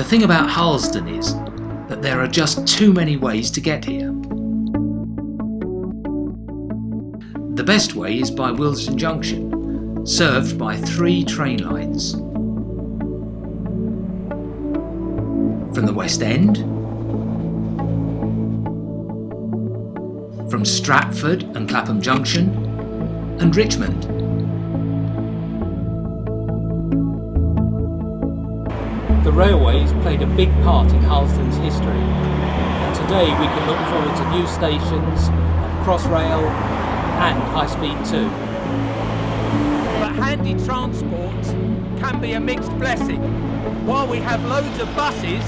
The thing about Harlesden is that there are just too many ways to get here. The best way is by Harlesden Junction, served by 3 train lines. From the West End, from Stratford and Clapham Junction, and Richmond. The railways played a big part in Harlesden's history, and today we can look forward to new stations, Crossrail and high speed too. But handy transport can be a mixed blessing. While we have loads of buses,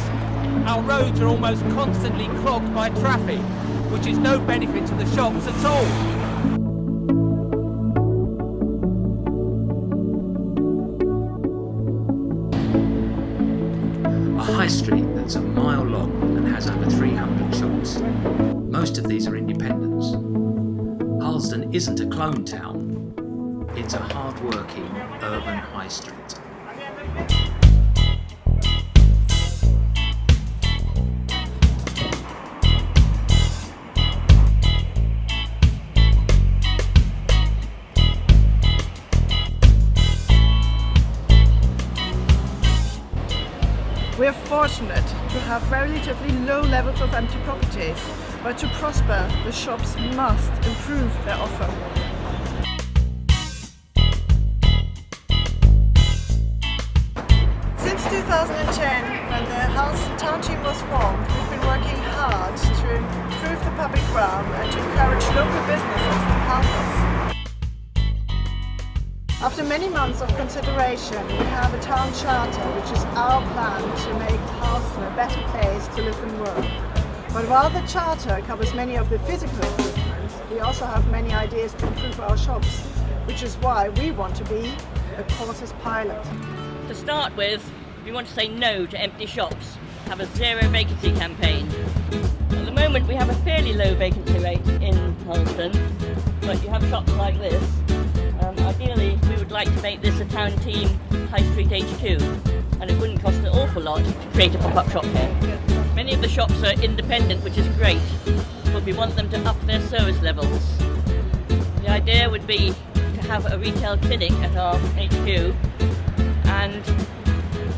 our roads are almost constantly clogged by traffic, which is no benefit to the shops at all. A high street that's a mile long and has over 300 shops. Most of these are independents. Harlesden isn't a clone town, it's a hard-working urban high street. We are fortunate to have relatively low levels of empty properties, but to prosper, the shops must improve their offer. Since 2010, when the Harlesden Town Team was formed, we've been working hard to improve the public realm and to encourage local businesses to help us. After many months of consideration, we have a town charter, which is our plan to make Harlesden a better place to live and work. But while the charter covers many of the physical improvements, we also have many ideas to improve our shops, which is why we want to be a Portas Pilot. To start with, we want to say no to empty shops, have a zero vacancy campaign. At the moment we have a fairly low vacancy rate in Harlesden, but you have shops like this. Ideally, we would like to make this a Town Team High Street HQ, and it wouldn't cost an awful lot to create a pop-up shop here. Many of the shops are independent, which is great, but we want them to up their service levels. The idea would be to have a retail clinic at our HQ, and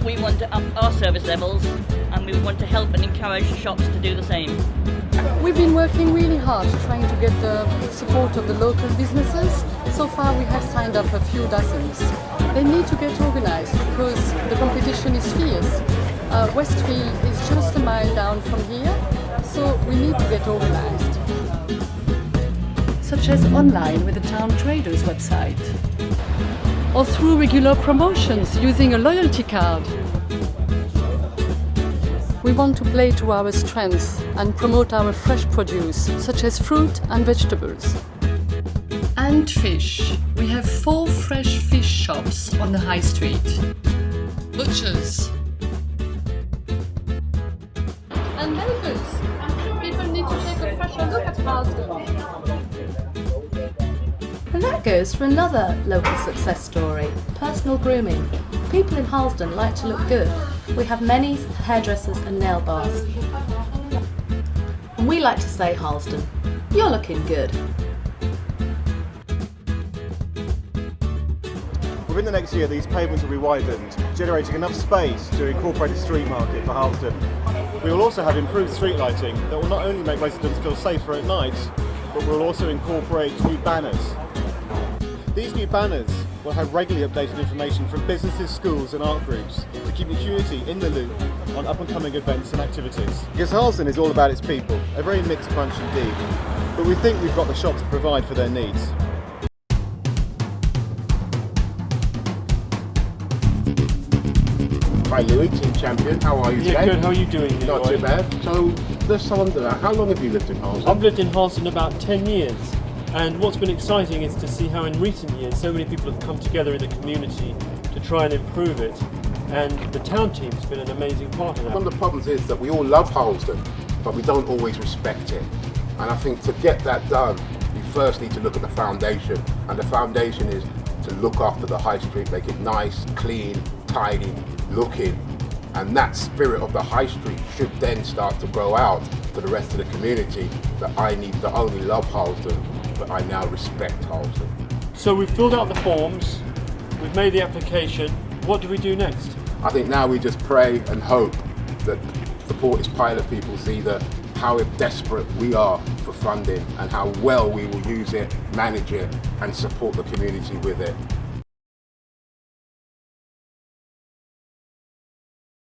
we want to up our service levels, and we want to help and encourage shops to do the same. We've been working really hard trying to get the support of the local businesses. So far we have signed up a few dozens. They need to get organised because the competition is fierce. Westfield is just a mile down from here, so we need to get organised. Such as online with the Town Traders website. Or through regular promotions using a loyalty card. We want to play to our strengths and promote our fresh produce, such as fruit and vegetables. And fish. We have 4 fresh fish shops on the high street. Butchers. And bakers. People need to take a fresher look at Harlesden. And that goes for another local success story, personal grooming. People in Harlesden like to look good. We have many hairdressers and nail bars. And we like to say, Harlesden, you're looking good. Within the next year, these pavements will be widened, generating enough space to incorporate a street market for Harlesden. We will also have improved street lighting that will not only make residents feel safer at night, but will also incorporate new banners. These new banners will have regularly updated information from businesses, schools and art groups to keep the community in the loop on up-and-coming events and activities. Because Harlesden is all about its people, a very mixed bunch indeed, but we think we've got the shop to provide for their needs. Hi Louis, team champion, how are you today? Yeah, good, how are you doing? Not too bad. So, let's wonder, how long have you lived in Harlesden? I've lived in Harlesden about 10 years. And what's been exciting is to see how in recent years so many people have come together in the community to try and improve it. And the town team's been an amazing part of that. One of the problems is that we all love Harlesden, but we don't always respect it. And I think to get that done, you first need to look at the foundation. And the foundation is to look after the high street, make it nice, clean, tidy, looking, And that spirit of the high street should then start to grow out to the rest of the community, that I need to only love Harlesden, but I now respect Harlesden. So we've filled out the forms, we've made the application. What do we do next? I think now we just pray and hope that the Portas Pilot people see how desperate we are for funding and how well we will use it, manage it and support the community with it.